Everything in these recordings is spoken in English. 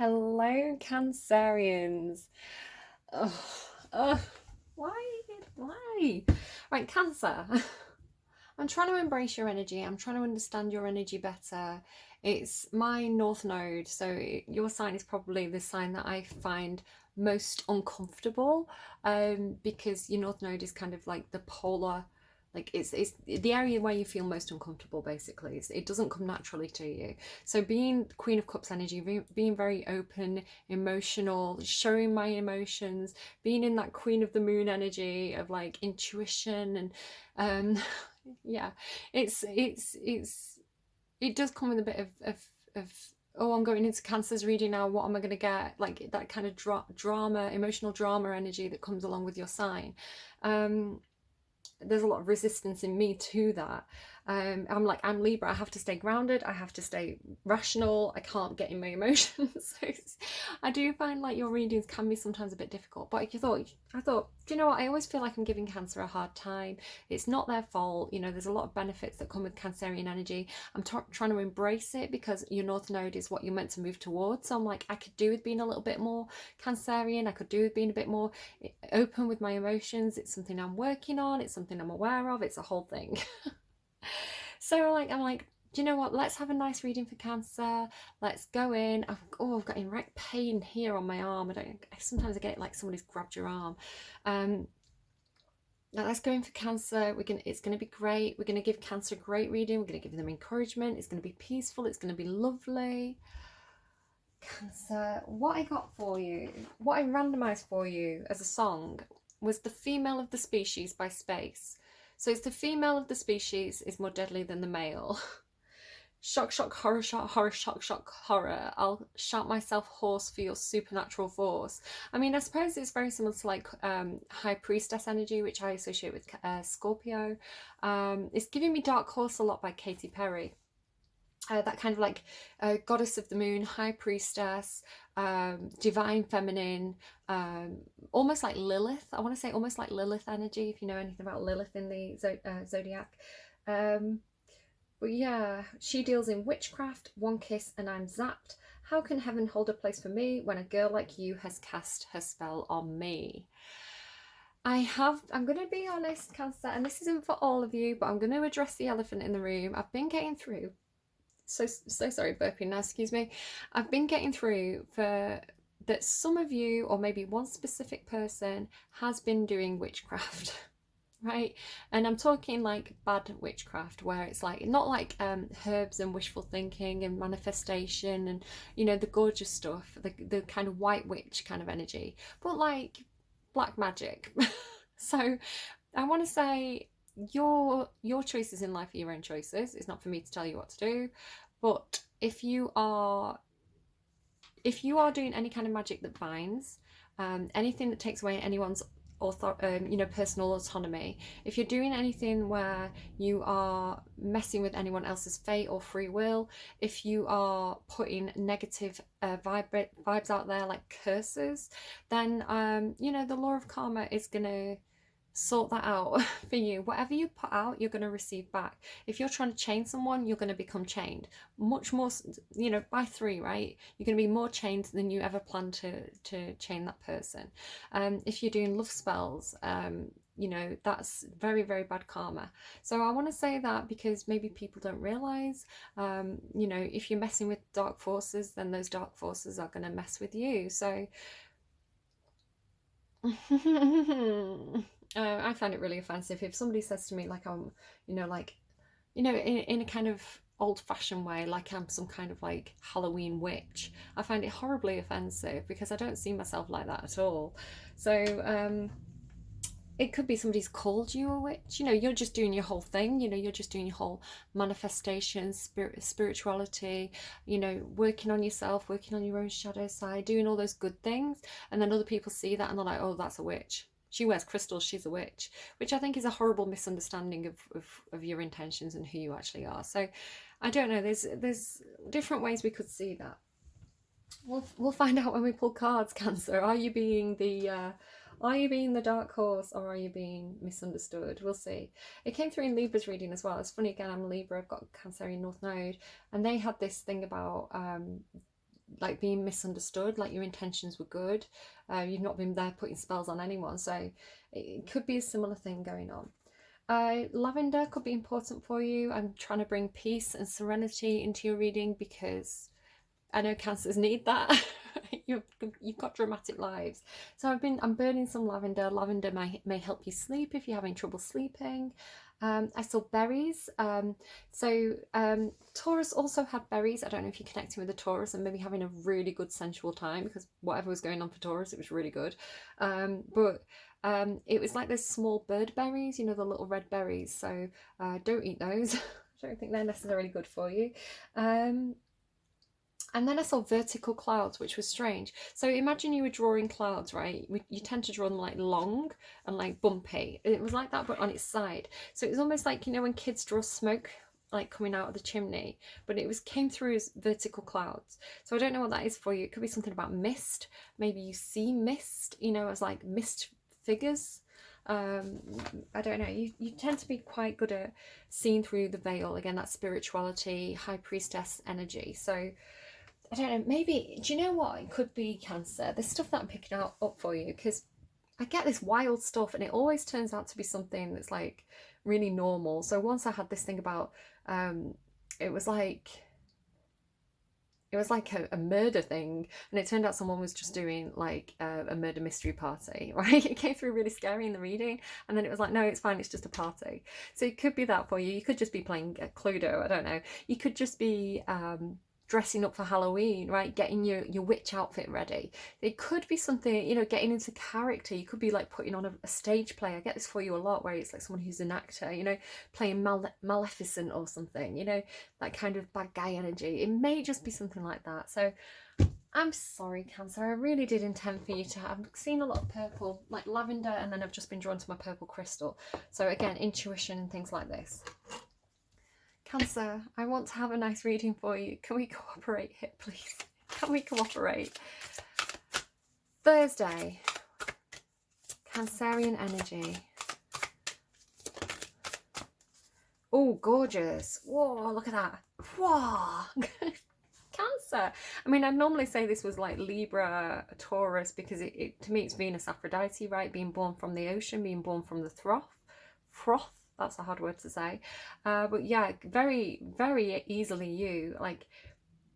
Hello, Cancerians. Ugh, ugh, why? Why? Right, Cancer. I'm trying to embrace your energy. I'm trying to understand your energy better. It's my North Node, so your sign is probably the sign that I find most uncomfortable, because your North Node is kind of like the polar, like it's the area where you feel most uncomfortable. Basically, it doesn't come naturally to you. So being Queen of Cups energy, being very open, emotional, showing my emotions, being in that Queen of the Moon energy of like intuition and yeah, it does come with a bit of oh, I'm going into Cancer's reading now, what am I going to get, like that kind of drama, emotional drama energy that comes along with your sign. There's a lot of resistance in me to that. I'm Libra. I have to stay grounded. I have to stay rational. I can't get in my emotions. So I do find like your readings can be sometimes a bit difficult. But I thought, do you know what? I always feel like I'm giving Cancer a hard time. It's not their fault. You know, there's a lot of benefits that come with Cancerian energy. I'm trying to embrace it because your North Node is what you're meant to move towards. So I'm like, I could do with being a little bit more Cancerian. I could do with being a bit more open with my emotions. It's something I'm working on. It's something I'm aware of. It's a whole thing. So I'm like, do you know what? Let's have a nice reading for Cancer. Let's go in. I've got erect pain here on my arm. Sometimes I get it like somebody's grabbed your arm. Now let's go in for Cancer. It's gonna be great. We're gonna give Cancer a great reading. We're gonna give them encouragement. It's gonna be peaceful. It's gonna be lovely. Cancer, what I got for you, what I randomized for you as a song was The Female of the Species by Space. So it's the female of the species is more deadly than the male. Shock, shock, horror, shock, shock, horror. I'll shout myself hoarse for your supernatural force. I mean, I suppose it's very similar to like High Priestess energy, which I associate with Scorpio. It's giving me Dark Horse a lot by Katy Perry. That kind of like goddess of the moon, high priestess, divine feminine, almost like Lilith. I want to say almost like Lilith energy, if you know anything about Lilith in the zodiac. But yeah, she deals in witchcraft, one kiss and I'm zapped. How can heaven hold a place for me when a girl like you has cast her spell on me? I'm going to be honest, Cancer, and this isn't for all of you, but I'm going to address the elephant in the room. I've been getting through so sorry, burping now, excuse me. I've been getting through for that some of you, or maybe one specific person, has been doing witchcraft. Right? And I'm talking like bad witchcraft, where it's like not like herbs and wishful thinking and manifestation and, you know, the gorgeous stuff, the kind of white witch kind of energy, but like black magic. So I want to say your choices in life are your own choices. It's not for me to tell you what to do. But if you are doing any kind of magic that binds, anything that takes away anyone's personal autonomy, if you're doing anything where you are messing with anyone else's fate or free will, if you are putting negative vibes out there like curses, then the law of karma is gonna sort that out for you. Whatever you put out, you're going to receive back. If you're trying to chain someone, you're going to become chained much more, by 3, right? You're going to be more chained than you ever planned to chain that person. If you're doing love spells, that's very, very bad karma. So I want to say that because maybe people don't realize, if you're messing with dark forces, then those dark forces are going to mess with you. So I find it really offensive if somebody says to me like I'm, in a kind of old-fashioned way, like I'm some kind of like Halloween witch. I find it horribly offensive because I don't see myself like that at all. So it could be somebody's called you a witch. You're just doing your whole thing. You're just doing your whole manifestation, spirituality, working on yourself, working on your own shadow side, doing all those good things. And then other people see that and they're like, oh, that's a witch. She wears crystals, she's a witch, which I think is a horrible misunderstanding of your intentions and who you actually are. So I don't know, there's different ways we could see that. We'll find out when we pull cards, Cancer. Are you being the dark horse, or are you being misunderstood? We'll see. It came through in Libra's reading as well. It's funny, again, I'm Libra, I've got Cancerian North Node, and they had this thing about like being misunderstood, like your intentions were good. You've not been there putting spells on anyone, so it could be a similar thing going on. Lavender could be important for you. I'm trying to bring peace and serenity into your reading because I know cancers need that. you've got dramatic lives. So I'm burning some lavender. Lavender may help you sleep if you're having trouble sleeping. I saw berries. Taurus also had berries. I don't know if you're connecting with the Taurus and maybe having a really good sensual time, because whatever was going on for Taurus, it was really good. It was like those small bird berries, you know, the little red berries. So don't eat those. I don't think they're necessarily good for you. And then I saw vertical clouds, which was strange. So imagine you were drawing clouds, right? You tend to draw them like long and like bumpy. It was like that, but on its side. So it was almost like, you know, when kids draw smoke like coming out of the chimney, but it came through as vertical clouds. So I don't know what that is for you. It could be something about mist. Maybe you see mist, you know, as like mist figures. I don't know, you tend to be quite good at seeing through the veil. Again, that spirituality, high priestess energy. So I don't know, maybe, do you know what? It could be Cancer. There's stuff that I'm picking up for you, because I get this wild stuff and it always turns out to be something that's like really normal. So once I had this thing about, it was like a murder thing, and it turned out someone was just doing like a murder mystery party, right? It came through really scary in the reading, and then it was like, no, it's fine, it's just a party. So it could be that for you. You could just be playing Cluedo, I don't know. You could just be dressing up for Halloween, right? Getting your witch outfit ready. It could be something, you know, getting into character. You could be like putting on a stage play. I get this for you a lot, where it's like someone who's an actor, you know, playing Maleficent or something, you know, that kind of bad guy energy. It may just be something like that. So I'm sorry, Cancer. I really did intend for you to have seen a lot of purple, like lavender, and then I've just been drawn to my purple crystal. So again, intuition and things like this. Cancer, I want to have a nice reading for you. Can we cooperate here, please? Can we cooperate? Thursday, Cancerian energy. Oh, gorgeous. Whoa, look at that. Whoa. Cancer. I mean, I'd normally say this was like Libra, Taurus, because it to me it's Venus, Aphrodite, right? Being born from the ocean, being born from the froth. That's a hard word to say. But yeah, very, very easily you, like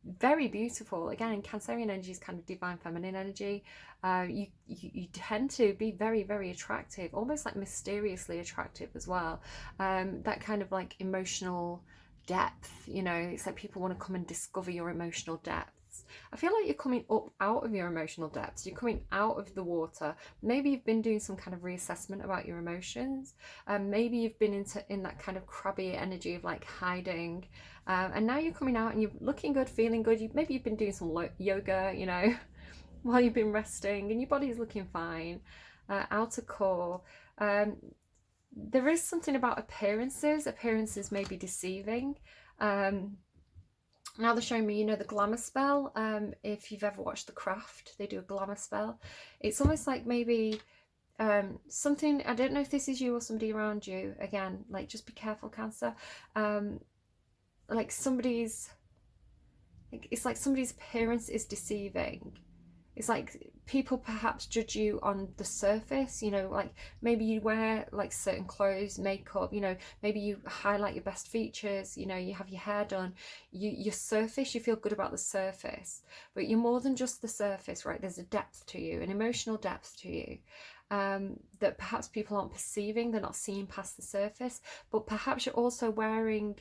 very beautiful. Again, Cancerian energy is kind of divine feminine energy. You tend to be very, very attractive, almost like mysteriously attractive as well. That kind of like emotional depth, you know, it's like people want to come and discover your emotional depths. I feel like you're coming up out of your emotional depths. You're coming out of the water. Maybe you've been doing some kind of reassessment about your emotions. Maybe you've been in that kind of crabby energy of like hiding. And now you're coming out and you're looking good, feeling good. Maybe you've been doing some yoga, you know, while you've been resting, and your body is looking fine. Outer core. There is something about appearances. Appearances may be deceiving. Now they're showing me, you know, the glamour spell. If you've ever watched The Craft, they do a glamour spell. It's almost like maybe something, I don't know if this is you or somebody around you. Again, like just be careful, Cancer. Like somebody's, it's like somebody's appearance is deceiving. It's like people perhaps judge you on the surface, you know, like maybe you wear like certain clothes, makeup, you know, maybe you highlight your best features, you know, you have your hair done, your surface, you feel good about the surface, but you're more than just the surface, right? There's a depth to you, an emotional depth to you, that perhaps people aren't perceiving. They're not seeing past the surface, but perhaps you're also wearing,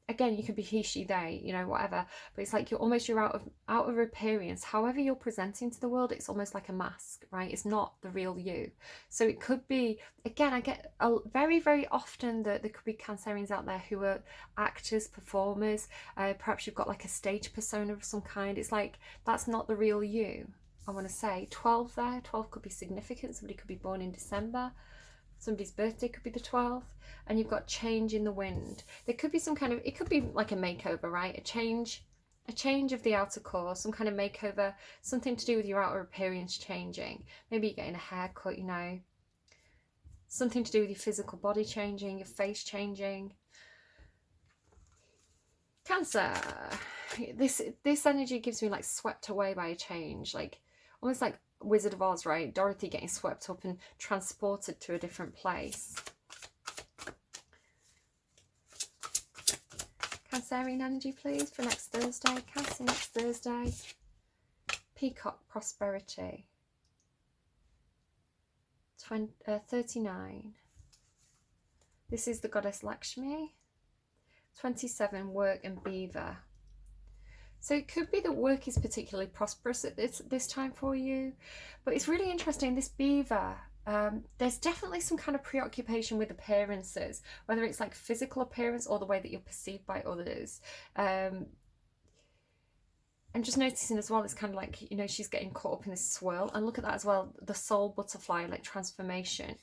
again, you can be he, she, they, you know, whatever, but it's like you're out of appearance. However you're presenting to the world, it's almost like a mask, right? It's not the real you. So it could be, again, I get very, very often that there could be Cancerians out there who are actors, performers. Perhaps you've got like a stage persona of some kind. It's like, that's not the real you, I want to say. 12 there, 12 could be significant. Somebody could be born in December. Somebody's birthday could be the 12th, and you've got change in the wind. There could be some kind of, it could be like a makeover, right? A change of the outer core, some kind of makeover, something to do with your outer appearance changing. Maybe you're getting a haircut, you know, something to do with your physical body changing, your face changing. Cancer. this energy gives me like swept away by a change, like almost like Wizard of Oz, right? Dorothy getting swept up and transported to a different place. Cancerian energy, please, for next Thursday. Cancer next Thursday. Peacock prosperity. 39. This is the goddess Lakshmi. 27, work and beaver. So it could be that work is particularly prosperous at this time for you, but it's really interesting, this beaver, there's definitely some kind of preoccupation with appearances, whether it's like physical appearance or the way that you're perceived by others. I'm just noticing as well, it's kind of like, you know, she's getting caught up in this swirl, and look at that as well, the soul butterfly, like transformation.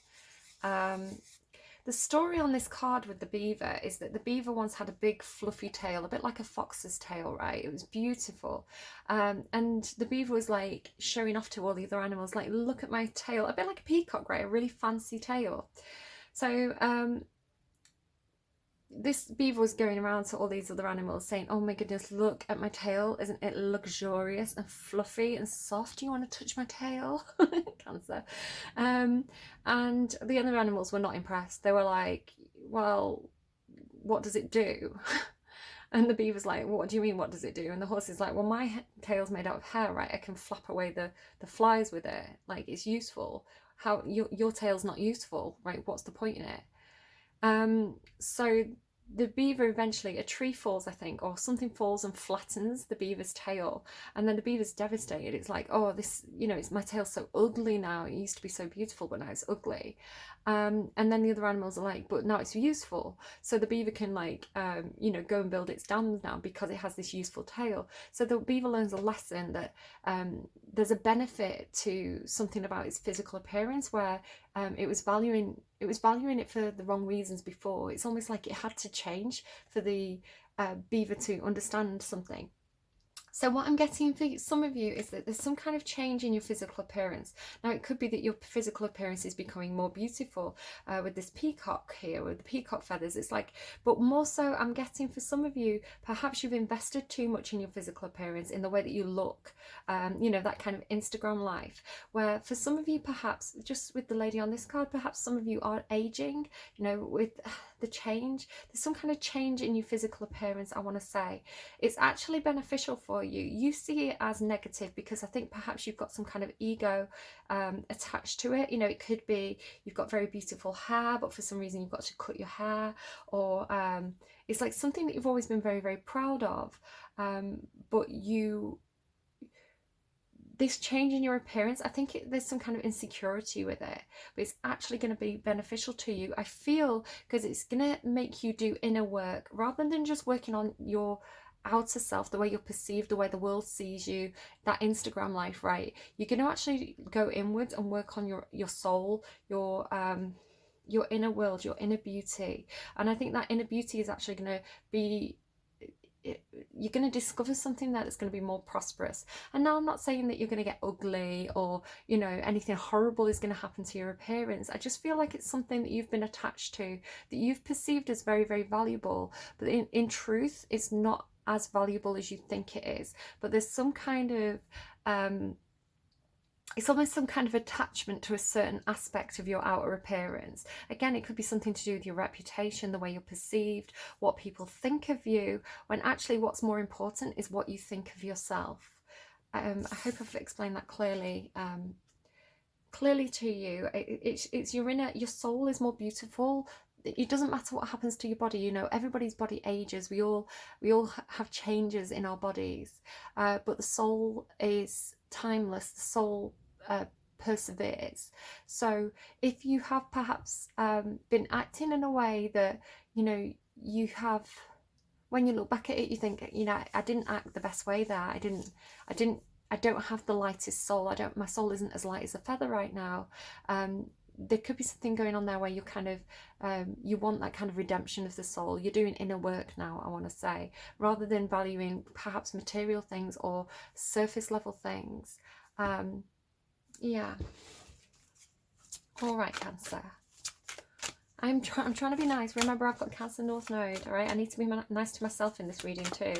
The story on this card with the beaver is that the beaver once had a big fluffy tail, a bit like a fox's tail, right? It was beautiful. And the beaver was like showing off to all the other animals, like, look at my tail, a bit like a peacock, right? A really fancy tail. So this beaver was going around to all these other animals saying, oh my goodness, look at my tail. Isn't it luxurious and fluffy and soft? Do you want to touch my tail? Cancer. And the other animals were not impressed. They were like, well, what does it do? And the beaver's like, what do you mean, what does it do? And the horse is like, well, my tail's made out of hair, right? I can flap away the flies with it. Like, it's useful. How your tail's not useful, right? What's the point in it? So the beaver eventually, a tree falls, I think, or something falls and flattens the beaver's tail, and then the beaver's devastated. It's like, oh, this, you know, my tail's so ugly now. It used to be so beautiful, but now it's ugly. And then the other animals are like, but now it's useful. So the beaver can, like, you know, go and build its dams now because it has this useful tail. So the beaver learns a lesson that there's a benefit to something about its physical appearance, where it was valuing it for the wrong reasons before. It's almost like it had to change for the beaver to understand something. So what I'm getting for some of you is that there's some kind of change in your physical appearance. Now, it could be that your physical appearance is becoming more beautiful with this peacock here, with the peacock feathers. It's like, but more so I'm getting for some of you, perhaps you've invested too much in your physical appearance, in the way that you look, you know, that kind of Instagram life, where for some of you, perhaps, just with the lady on this card, perhaps some of you are aging, you know, with the change. There's some kind of change in your physical appearance, I want to say. It's actually beneficial for you. You see it as negative because I think perhaps you've got some kind of ego attached to it. You know, it could be you've got very beautiful hair, but for some reason you've got to cut your hair, or it's like something that you've always been very, very proud of, but this change in your appearance, I think there's some kind of insecurity with it, but it's actually going to be beneficial to you, I feel, because it's going to make you do inner work rather than just working on your outer self, the way you're perceived, the way the world sees you, that Instagram life, right? You're going to actually go inwards and work on your soul, your inner world, your inner beauty. And I think that inner beauty is actually going to be, you're going to discover something that's going to be more prosperous. And now I'm not saying that you're going to get ugly, or, you know, anything horrible is going to happen to your appearance. I just feel like it's something that you've been attached to, that you've perceived as very, very valuable, but in truth it's not as valuable as you think it is. But there's some kind of it's almost some kind of attachment to a certain aspect of your outer appearance. Again, it could be something to do with your reputation, the way you're perceived, what people think of you, when actually what's more important is what you think of yourself. I hope I've explained that clearly to you. It's your inner, your soul is more beautiful. It doesn't matter what happens to your body, you know, everybody's body ages. We all have changes in our bodies, but the soul is timeless. The soul perseveres. So if you have perhaps been acting in a way that, you know, you have, when you look back at it, you think, you know, I didn't act the best way there. I don't have the lightest soul. My soul isn't as light as a feather right now. There could be something going on there where you're kind of, you want that kind of redemption of the soul. You're doing inner work now, I want to say, rather than valuing perhaps material things or surface level things. Yeah. All right, Cancer. I'm trying to be nice. Remember, I've got Cancer North Node, all right? I need to be nice to myself in this reading too.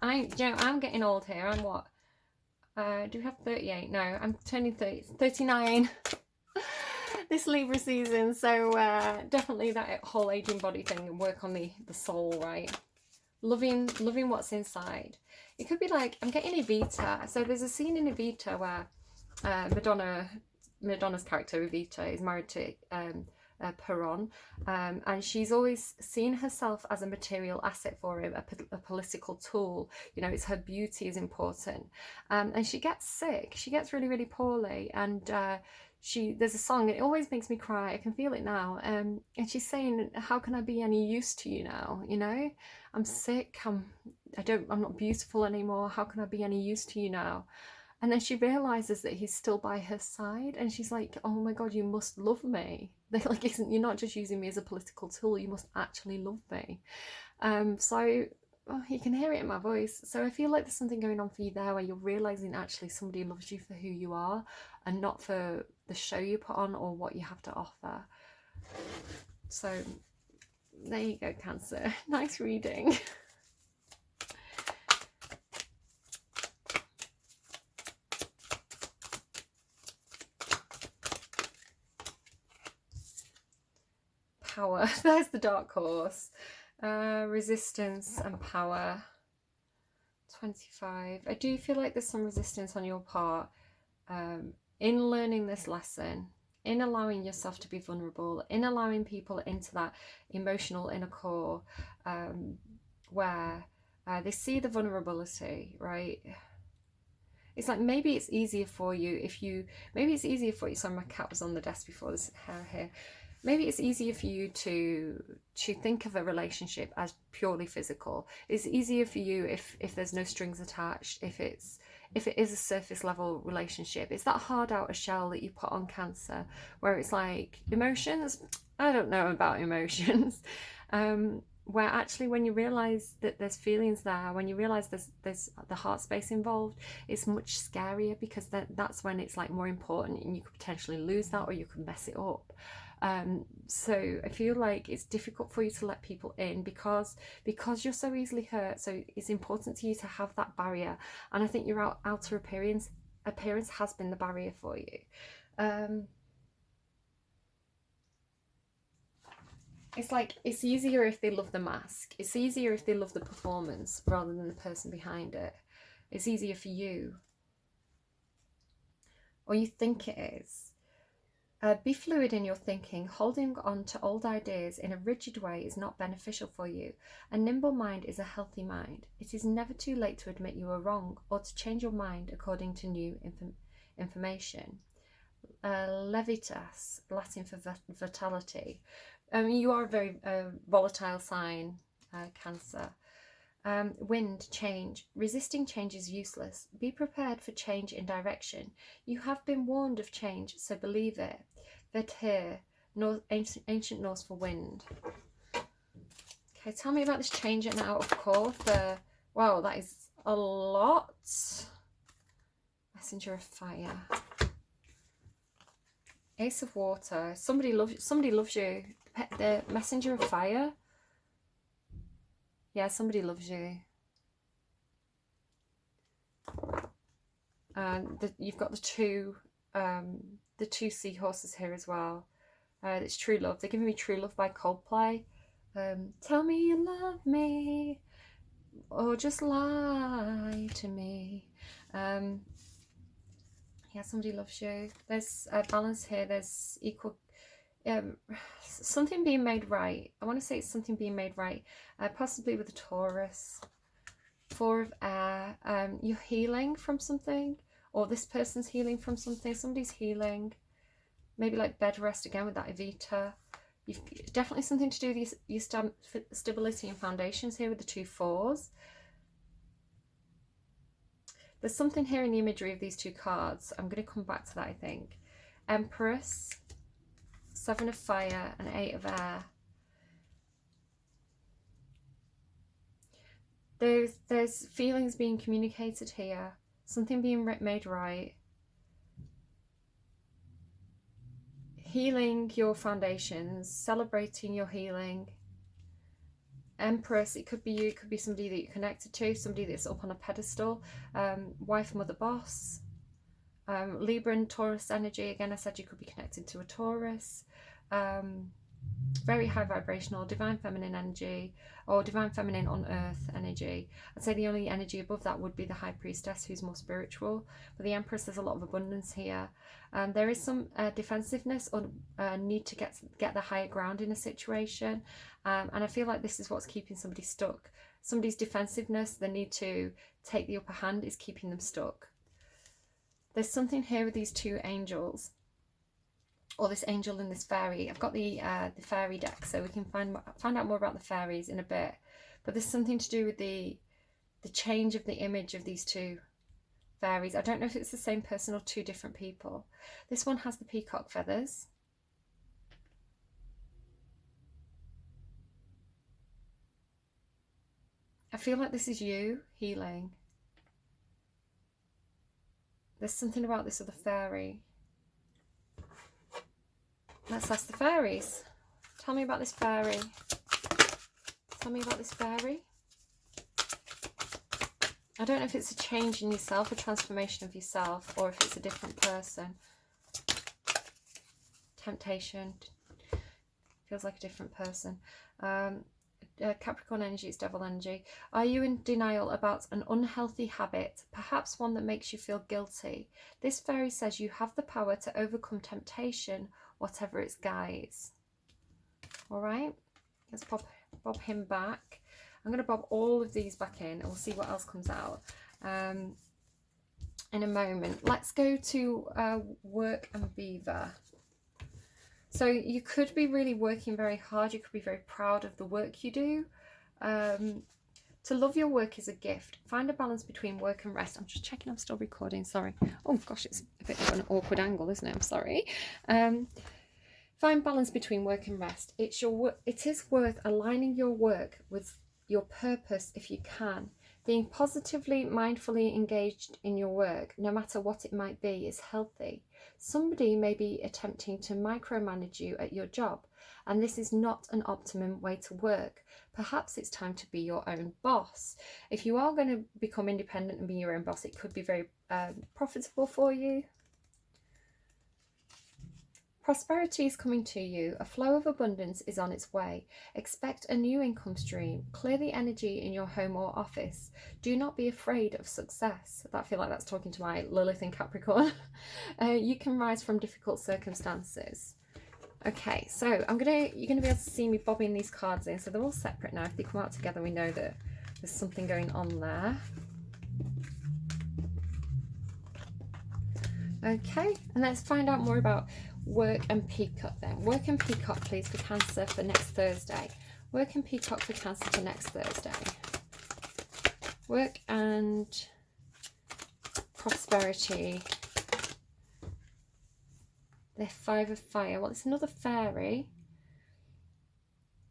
You know, I'm getting old here. I'm what? Do we have 38? No, I'm turning 30, 39 this Libra season. So definitely that whole aging body thing and work on the soul, right? Loving what's inside. It could be like, I'm getting Evita. So there's a scene in Evita where Madonna's character Evita is married to Perron, and she's always seen herself as a material asset for him, a political tool. You know, it's her beauty is important, and she gets sick. She gets really, really poorly, and there's a song, and it always makes me cry. I can feel it now, and she's saying, "How can I be any use to you now? You know, I'm sick. I'm not beautiful anymore. How can I be any use to you now?" And then she realizes that he's still by her side, and she's like, "Oh my God, you must love me. Like, you're not just using me as a political tool. You must actually love me." So you can hear it in my voice. So I feel like there's something going on for you there, where you're realizing actually somebody loves you for who you are, and not for the show you put on or what you have to offer. So there you go, Cancer. Nice reading. Power. There's the dark horse. Resistance and power. 25. I do feel like there's some resistance on your part in learning this lesson, in allowing yourself to be vulnerable, in allowing people into that emotional inner core, where they see the vulnerability, right? It's like, maybe it's easier for you if you, sorry, my cat was on the desk before, this hair here. Maybe it's easier for you to think of a relationship as purely physical. It's easier for you if there's no strings attached, if it is a surface level relationship. It's that hard outer shell that you put on Cancer, where it's like, emotions, I don't know about emotions. Where actually, when you realize that there's feelings there, when you realize there's the heart space involved, it's much scarier, because that's when it's like more important, and you could potentially lose that, or you could mess it up. So I feel like it's difficult for you to let people in because you're so easily hurt. So it's important to you to have that barrier, and I think your outer appearance has been the barrier for you. It's like, it's easier if they love the mask. It's easier if they love the performance rather than the person behind it. It's easier for you, or you think it is. Be fluid in your thinking. Holding on to old ideas in a rigid way is not beneficial for you. A nimble mind is a healthy mind. It is never too late to admit you are wrong, or to change your mind according to new information. Levitas, Latin for vitality. You are a very volatile sign, Cancer. Wind, change. Resisting change is useless. Be prepared for change in direction. You have been warned of change, so believe it. Vedhir, ancient Norse for wind. Okay, tell me about this change in out of course. Wow, that is a lot. Messenger of fire. Ace of water. Somebody loves you. The messenger of fire. Yeah, somebody loves you. And you've got the two seahorses here as well. It's true love. They're giving me True Love by Coldplay. Tell me you love me, or just lie to me. Yeah, somebody loves you. There's a balance here. There's equal. Something being made right. I want to say it's something being made right. Possibly with a Taurus. 4 of air. You're healing from something, or this person's healing from something. Somebody's healing. Maybe like bed rest again with that Evita. You've definitely something to do with your stability and foundations here with the 2 4s. There's something here in the imagery of these 2 cards. I'm going to come back to that, I think. Empress, 7 of fire, and 8 of air. There's feelings being communicated here. Something being made right. healing your foundations, celebrating your healing. Empress, it could be you, it could be somebody that you're connected to, somebody that's up on a pedestal. Wife, mother, boss. Libra and Taurus energy, again, I said you could be connected to a Taurus. Very high vibrational, divine feminine energy, or divine feminine on earth energy. I'd say the only energy above that would be the high priestess, who's more spiritual. But the empress, there's a lot of abundance here. There is some defensiveness or need to get the higher ground in a situation. And I feel like this is what's keeping somebody stuck. Somebody's defensiveness, the need to take the upper hand, is keeping them stuck. There's something here with these two angels, or this angel and this fairy. I've got the fairy deck, so we can find out more about the fairies in a bit. But there's something to do with the change of the image of these two fairies. I don't know if it's the same person or two different people. This one has the peacock feathers. I feel like this is you healing. There's something about this other fairy. Let's ask the fairies. Tell me about this fairy. Tell me about this fairy. I don't know if it's a change in yourself, a transformation of yourself, or if it's a different person. Temptation. Feels like a different person. Capricorn energy is devil energy. Are you in denial about an unhealthy habit, perhaps one that makes you feel guilty? This fairy says you have the power to overcome temptation, whatever its guise. All right, let's bob him back. I'm going to bob all of these back in and we'll see what else comes out in a moment. Let's go to work and beaver. So you could be really working very hard. You could be very proud of the work you do. To love your work is a gift. Find a balance between work and rest. I'm just checking I'm still recording, sorry. Oh gosh, it's a bit of an awkward angle, isn't it? I'm sorry. Find balance between work and rest. It is worth aligning your work with your purpose if you can. Being positively, mindfully engaged in your work, no matter what it might be, is healthy. Somebody may be attempting to micromanage you at your job, and this is not an optimum way to work. Perhaps it's time to be your own boss. If you are going to become independent and be your own boss, it could be very profitable for you. Prosperity is coming to you. A flow of abundance is on its way. Expect a new income stream. Clear the energy in your home or office. Do not be afraid of success. I feel like that's talking to my Lilith in Capricorn. You can rise from difficult circumstances. Okay, so you're gonna be able to see me bobbing these cards in. So they're all separate now. If they come out together, we know that there's something going on there. Okay, and let's find out more about work and peacock then. Work and peacock, please, for Cancer for next Thursday. Work and peacock for Cancer for next Thursday. Work and prosperity. The Five of Fire. Well, it's another fairy.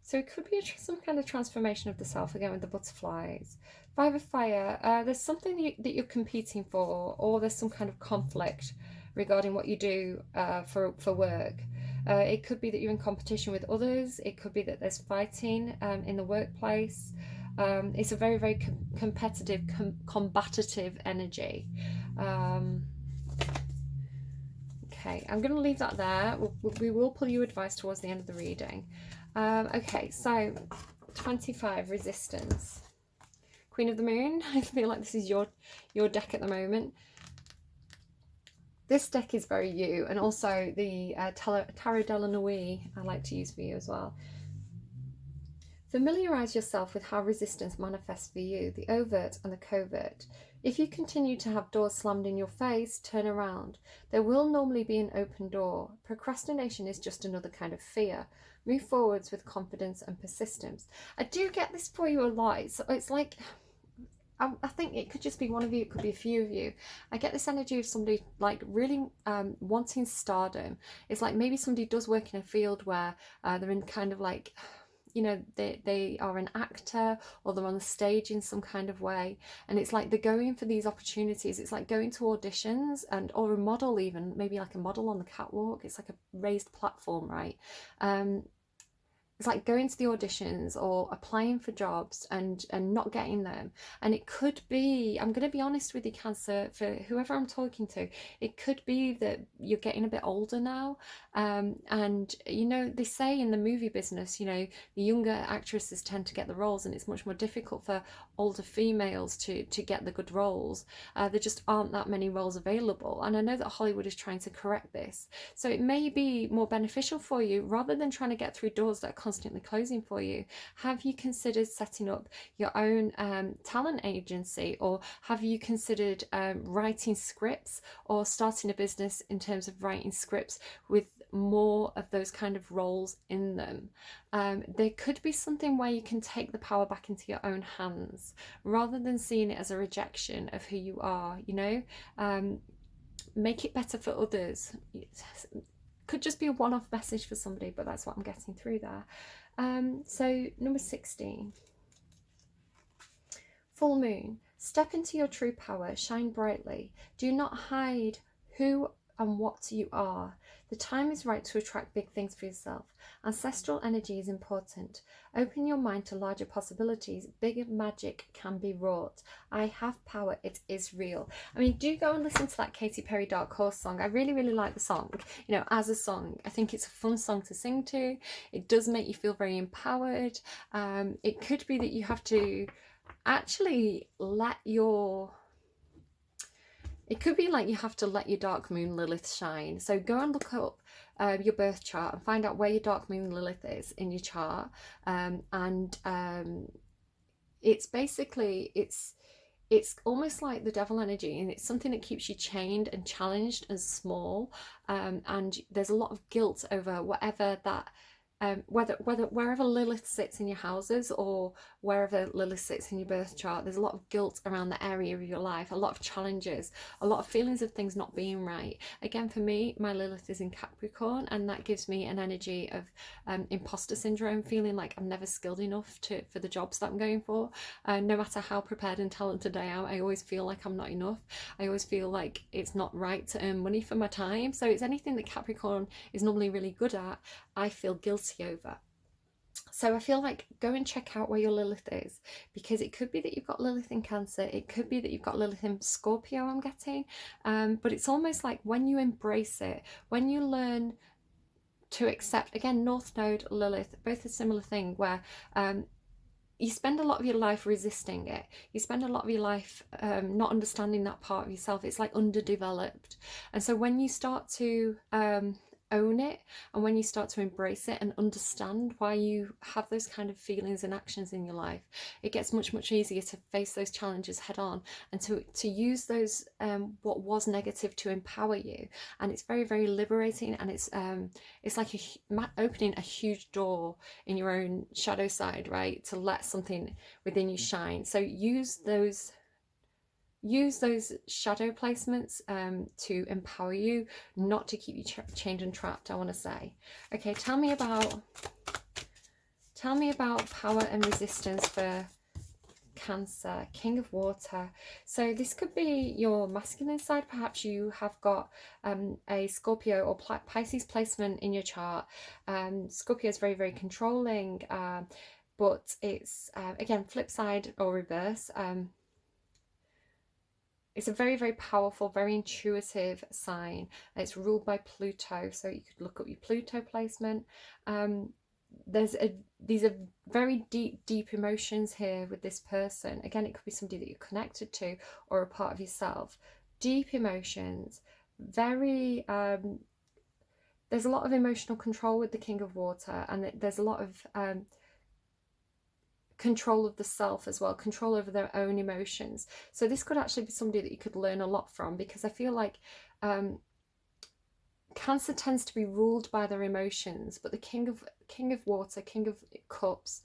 So it could be some kind of transformation of the self, again with the butterflies. Five of Fire, there's something that you're competing for, or there's some kind of conflict regarding what you do for work. It could be that you're in competition with others. It could be that there's fighting in the workplace. It's a very, very competitive, combative energy. Okay, I'm going to leave that there. We will pull you advice towards the end of the reading. Okay, so 25, resistance. Queen of the Moon. I feel like this is your deck at the moment. This deck is very you, and also the Tarot de la Nuit I like to use for you as well. Familiarise yourself with how resistance manifests for you, the overt and the covert. If you continue to have doors slammed in your face, turn around. There will normally be an open door. Procrastination is just another kind of fear. Move forwards with confidence and persistence. I do get this for you a lot. So it's like, I think it could just be one of you, it could be a few of you. I get this energy of somebody like really wanting stardom. It's like maybe somebody does work in a field where they're in kind of like you know, they are an actor, or they're on the stage in some kind of way, and it's like they're going for these opportunities. It's like going to auditions, and or a model, even maybe like a model on the catwalk. It's like a raised platform, right? It's like going to the auditions or applying for jobs and not getting them. And it could be, I'm going to be honest with you, Cancer, for whoever I'm talking to, it could be that you're getting a bit older now. And, you know, they say in the movie business, you know, the younger actresses tend to get the roles, and it's much more difficult for older females to get the good roles. There just aren't that many roles available. And I know that Hollywood is trying to correct this. So it may be more beneficial for you, rather than trying to get through doors that are constantly closing for you. Have you considered setting up your own talent agency, or have you considered writing scripts, or starting a business in terms of writing scripts with more of those kind of roles in them? There could be something where you can take the power back into your own hands, rather than seeing it as a rejection of who you are, you know. Make it better for others. Could just be a one-off message for somebody, but that's what I'm getting through there. So number 16, full moon. Step into your true power, shine brightly. Do not hide who and what you are. The time is right to attract big things for yourself. Ancestral energy is important. Open your mind to larger possibilities. Bigger magic can be wrought. I have power. It is real. I mean, do go and listen to that Katy Perry Dark Horse song. I really, really like the song, you know, as a song. I think it's a fun song to sing to. It does make you feel very empowered. It could be that you have to actually let your... It could be like you have to let your dark moon Lilith shine. So go and look up your birth chart and find out where your dark moon Lilith is in your chart. It's basically, it's almost like the devil energy, and it's something that keeps you chained and challenged and small. And there's a lot of guilt over whatever that... wherever Lilith sits in your houses, or wherever Lilith sits in your birth chart, there's a lot of guilt around the area of your life, a lot of challenges, a lot of feelings of things not being right. Again, for me, my Lilith is in Capricorn, and that gives me an energy of imposter syndrome, feeling like I'm never skilled enough for the jobs that I'm going for. No matter how prepared and talented I am, I always feel like I'm not enough. I always feel like it's not right to earn money for my time. So it's anything that Capricorn is normally really good at, I feel guilty over. So I feel like go and check out where your Lilith is, because it could be that you've got Lilith in Cancer, it could be that you've got Lilith in Scorpio, I'm getting, but it's almost like when you embrace it, when you learn to accept, again, North Node, Lilith, both a similar thing, where you spend a lot of your life resisting it. You spend a lot of your life not understanding that part of yourself. It's like underdeveloped. And so when you start to own it, and when you start to embrace it and understand why you have those kind of feelings and actions in your life, it gets much, much easier to face those challenges head on, and to use those what was negative to empower you. And it's very, very liberating, and it's like opening a huge door in your own shadow side, right, to let something within you shine. So use those shadow placements to empower you, not to keep you chained and trapped, I want to say. Okay, tell me about power and resistance for Cancer, King of Water. So this could be your masculine side. Perhaps you have got a Scorpio or Pisces placement in your chart. Scorpio is very, very controlling, but it's again, flip side or reverse. It's a very, very powerful, very intuitive sign. It's ruled by Pluto, so you could look up your Pluto placement. These are very deep emotions here with this person. Again, it could be somebody that you're connected to, or a part of yourself. Deep emotions, very... there's a lot of emotional control with the King of Water, and there's a lot of... control of the self as well, control over their own emotions. So this could actually be somebody that you could learn a lot from, because I feel like Cancer tends to be ruled by their emotions, but the King of Water, King of Cups,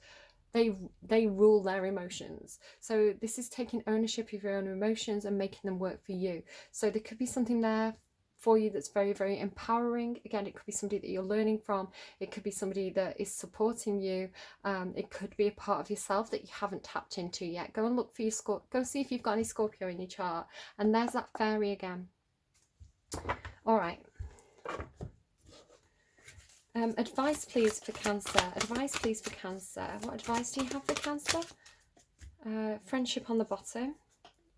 they rule their emotions. So this is taking ownership of your own emotions and making them work for you. So there could be something there for you that's very, very empowering. Again, it could be somebody that you're learning from. It could be somebody that is supporting you. It could be a part of yourself that you haven't tapped into yet. Go and look for your go see if you've got any Scorpio in your chart. And there's that fairy again. All right. Advice, please, for Cancer. Advice, please, for Cancer. What advice do you have for Cancer? Friendship on the bottom.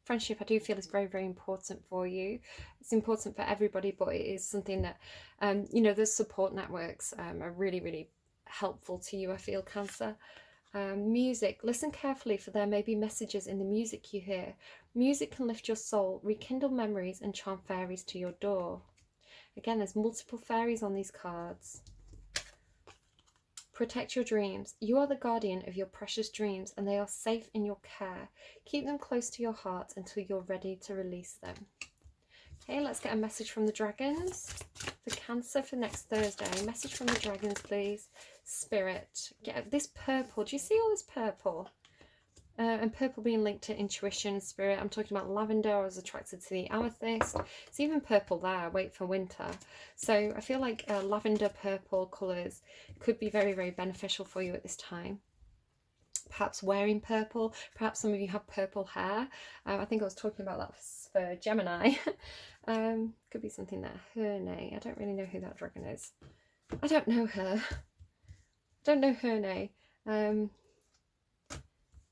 Friendship, I do feel, is very, very important for you. It's important for everybody, but it is something that, you know, the support networks are really, really helpful to you, I feel, Cancer. Music, listen carefully, for there may be messages in the music you hear. Music can lift your soul, rekindle memories, and charm fairies to your door. Again, there's multiple fairies on these cards. Protect your dreams. You are the guardian of your precious dreams, and they are safe in your care. Keep them close to your heart until you're ready to release them. Okay, let's get a message from the dragons for Cancer for next Thursday. Message from the dragons, please. Spirit, get this purple. Do you see all this purple? And purple being linked to intuition and spirit. I'm talking about lavender. I was attracted to the amethyst. It's even purple there. Wait for winter. So I feel like lavender, purple colours could be very, very beneficial for you at this time. Perhaps wearing purple. Perhaps some of you have purple hair. I think I was talking about that for Gemini. Could be something there. Herne. I don't really know who that dragon is. I don't know her. I don't know Herne.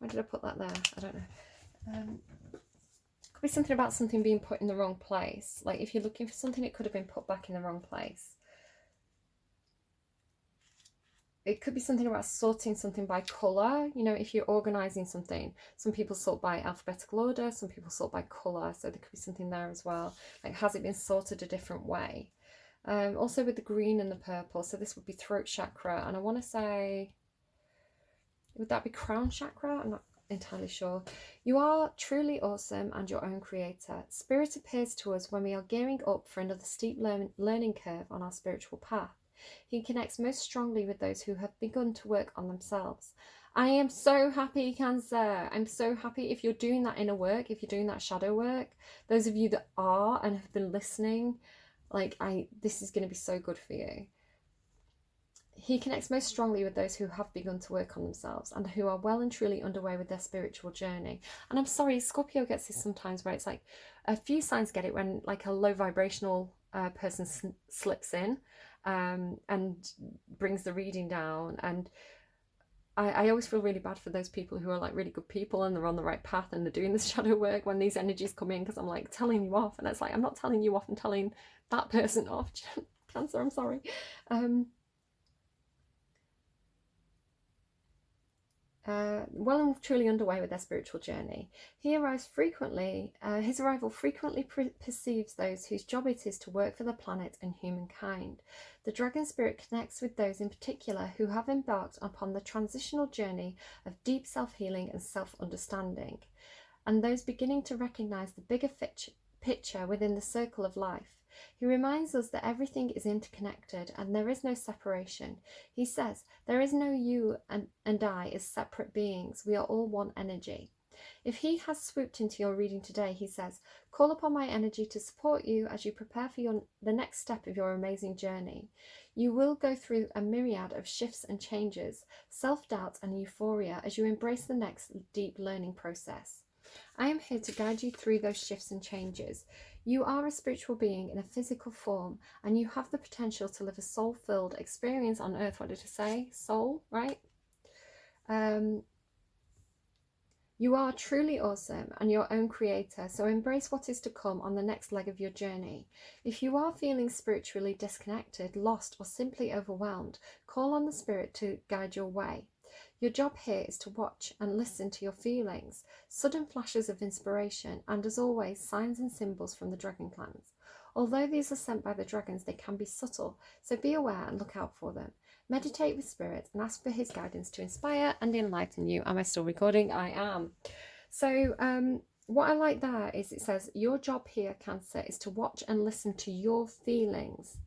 Why did I put that there? I don't know. Could be something about something being put in the wrong place. Like if you're looking for something, it could have been put back in the wrong place. It could be something about sorting something by colour. You know, if you're organising something, some people sort by alphabetical order, some people sort by colour. So there could be something there as well. Like, has it been sorted a different way? Also with the green and the purple. So this would be throat chakra. And I want to say, would that be crown chakra? I'm not entirely sure. You are truly awesome and your own creator. Spirit appears to us when we are gearing up for another steep learning curve on our spiritual path. He connects most strongly with those who have begun to work on themselves. I am so happy, Cancer. I'm so happy if you're doing that inner work, if you're doing that shadow work. Those of you that are and have been listening, like, this is going to be so good for you. He connects most strongly with those who have begun to work on themselves and who are well and truly underway with their spiritual journey. And I'm sorry, Scorpio gets this sometimes, where it's like a few signs get it when like a low vibrational person slips in and brings the reading down. And I always feel really bad for those people who are like really good people and they're on the right path and they're doing this shadow work when these energies come in, because I'm like telling you off, and it's like, I'm not telling you off, I'm telling that person off. Cancer, I'm sorry. Well and truly underway with their spiritual journey. He arrives frequently, his arrival frequently perceives those whose job it is to work for the planet and humankind. The dragon spirit connects with those in particular who have embarked upon the transitional journey of deep self-healing and self-understanding, and those beginning to recognize the bigger picture within the circle of life. He reminds us that everything is interconnected and there is no separation. He says, there is no you and I as separate beings. We are all one energy. If he has swooped into your reading today, he says, call upon my energy to support you as you prepare for the next step of your amazing journey. You will go through a myriad of shifts and changes, self-doubt and euphoria as you embrace the next deep learning process. I am here to guide you through those shifts and changes. You are a spiritual being in a physical form, and you have the potential to live a soul-filled experience on earth. What did I say? Soul, right? You are truly awesome and your own creator, so embrace what is to come on the next leg of your journey. If you are feeling spiritually disconnected, lost, or simply overwhelmed, call on the spirit to guide your way. Your job here is to watch and listen to your feelings, sudden flashes of inspiration, and as always, signs and symbols from the dragon clans. Although these are sent by the dragons, they can be subtle, so be aware and look out for them. Meditate with spirit and ask for his guidance to inspire and enlighten you. Am I still recording? I am. So what I like there is it says, your job here, Cancer, is to watch and listen to your feelings.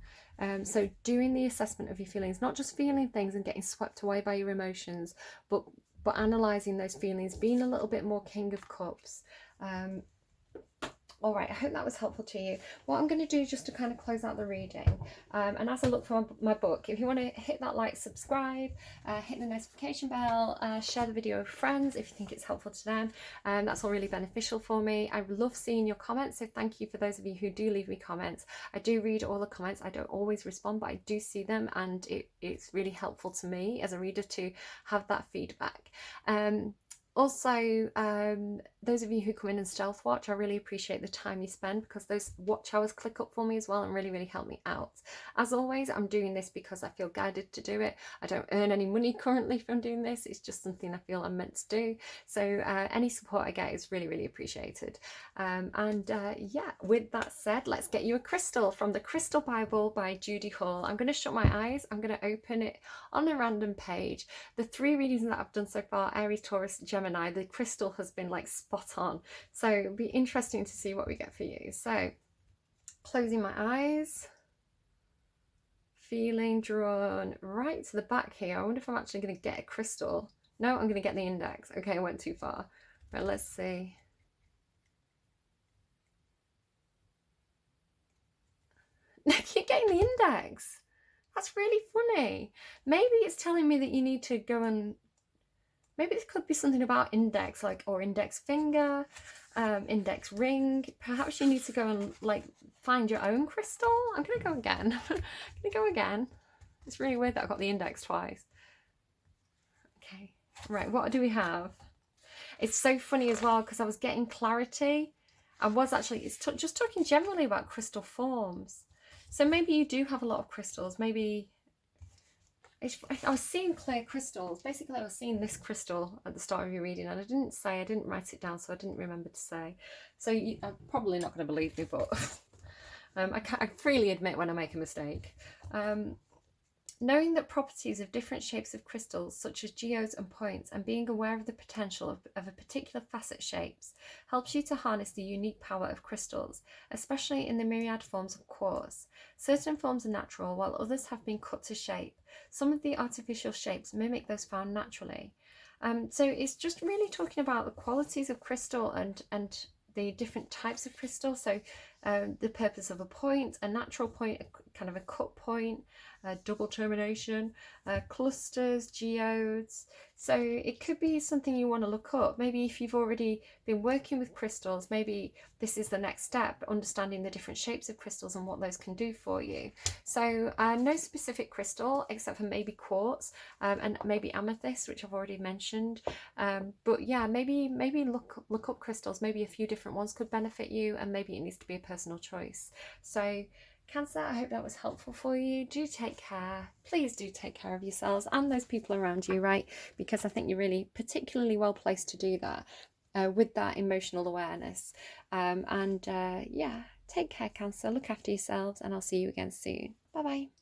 So doing the assessment of your feelings, not just feeling things and getting swept away by your emotions, but analysing those feelings, being a little bit more King of Cups. All right, I hope that was helpful to you. What I'm going to do just to kind of close out the reading, and as I look for my book, if you want to hit that like, subscribe, hit the notification bell, share the video with friends if you think it's helpful to them. That's all really beneficial for me. I love seeing your comments, so thank you for those of you who do leave me comments. I do read all the comments. I don't always respond, but I do see them, and it's really helpful to me as a reader to have that feedback. Also, those of you who come in and stealth watch, I really appreciate the time you spend, because those watch hours click up for me as well and really help me out. As always, I'm doing this because I feel guided to do it. I don't earn any money currently from doing this. It's just something I feel I'm meant to do. So any support I get is really appreciated. Yeah, with that said, let's get you a crystal from the Crystal Bible by Judy Hall. I'm going to shut my eyes. I'm going to open it on a random page. The 3 readings that I've done so far, Aries, Taurus, Gemini, the crystal has been like spot on. So it'll be interesting to see what we get for you. So closing my eyes, feeling drawn right to the back here. I wonder if I'm actually going to get a crystal. No, I'm going to get the index. Okay, I went too far. Right, let's see. I keep getting the index. That's really funny. Maybe it's telling me that you need to go and, maybe this could be something about index, like, or index finger, index ring. Perhaps you need to go and like find your own crystal. I'm gonna go again. I'm gonna go again. It's really weird that I got the index twice. Okay, right, what do we have? It's so funny as well, because I was getting clarity. I was actually, it's just talking generally about crystal forms. So maybe you do have a lot of crystals. Maybe I was seeing clear crystals. Basically, I was seeing this crystal at the start of your reading, and I didn't write it down, so I didn't remember to say. So I'm probably not going to believe me, but I freely admit when I make a mistake. Knowing the properties of different shapes of crystals, such as geodes and points, and being aware of the potential of a particular facet shapes, helps you to harness the unique power of crystals, especially in the myriad forms of quartz. Certain forms are natural, while others have been cut to shape. Some of the artificial shapes mimic those found naturally. So it's just really talking about the qualities of crystal and the different types of crystal. So the purpose of a point, a natural point, kind of a cut point, double termination, clusters, geodes. So it could be something you want to look up. Maybe if you've already been working with crystals, maybe this is the next step, understanding the different shapes of crystals and what those can do for you. So no specific crystal except for maybe quartz and maybe amethyst, which I've already mentioned. But yeah, maybe look up crystals. Maybe a few different ones could benefit you, and maybe it needs to be a personal choice. So Cancer, I hope that was helpful for you. Do take care. Please do take care of yourselves and those people around you, right? Because I think you're really particularly well placed to do that with that emotional awareness. Yeah, take care, Cancer. Look after yourselves, and I'll see you again soon. Bye-bye.